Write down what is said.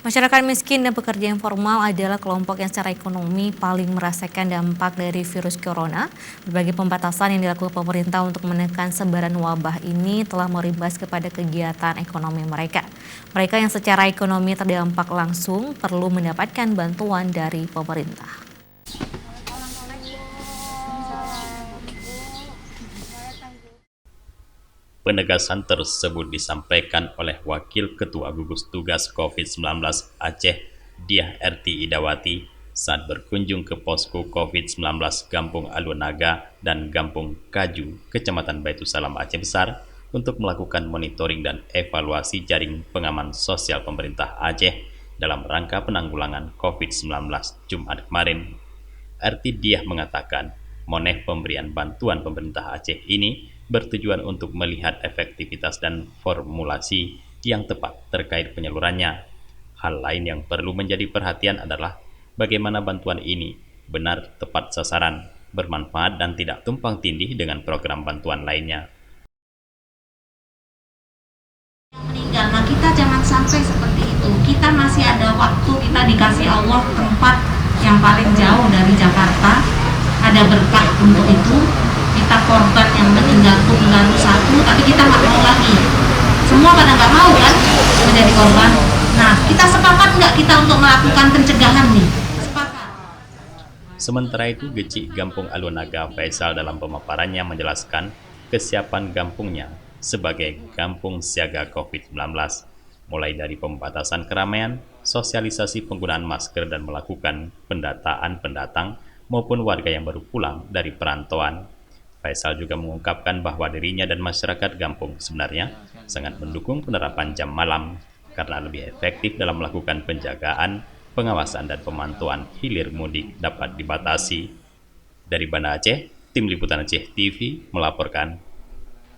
Masyarakat miskin dan pekerja informal adalah kelompok yang secara ekonomi paling merasakan dampak dari virus corona. Berbagai pembatasan yang dilakukan pemerintah untuk menekan sebaran wabah ini telah berimbas kepada kegiatan ekonomi mereka. Mereka yang secara ekonomi terdampak langsung perlu mendapatkan bantuan dari pemerintah. Penegasan tersebut disampaikan oleh Wakil Ketua Gugus Tugas COVID-19 Aceh, Diah Erti Idawati, saat berkunjung ke posko COVID-19 Gampung Alunaga dan Gampung Kaju, Kecamatan Baitussalam Aceh Besar, untuk melakukan monitoring dan evaluasi jaring pengaman sosial pemerintah Aceh dalam rangka penanggulangan COVID-19 Jumat kemarin. Erti Diah mengatakan, moneh pemberian bantuan pemerintah Aceh ini bertujuan untuk melihat efektivitas dan formulasi yang tepat terkait penyalurannya. Hal lain yang perlu menjadi perhatian adalah bagaimana bantuan ini benar tepat sasaran, bermanfaat dan tidak tumpang tindih dengan program bantuan lainnya. Meninggal, nah kita jangan sampai seperti itu. Kita masih ada waktu, kita dikasih Allah tempat yang paling jauh dari Jakarta, ada berkah untuk itu. Kita korban yang meninggal tunggal satu, tapi kita nggak mau lagi. Semua pada nggak mau kan menjadi korban. Nah, kita sepakat nggak kita untuk melakukan pencegahan nih? Sepakat. Sementara itu, Gecik Gampung Alunaga Faisal dalam pemaparannya menjelaskan kesiapan gampungnya sebagai kampung siaga COVID-19, mulai dari pembatasan keramaian, sosialisasi penggunaan masker dan melakukan pendataan pendatang maupun warga yang baru pulang dari perantauan. Faisal juga mengungkapkan bahwa dirinya dan masyarakat Gampung sebenarnya sangat mendukung penerapan jam malam karena lebih efektif dalam melakukan penjagaan, pengawasan dan pemantauan hilir mudik dapat dibatasi. Dari Banda Aceh, Tim Liputan Aceh TV melaporkan.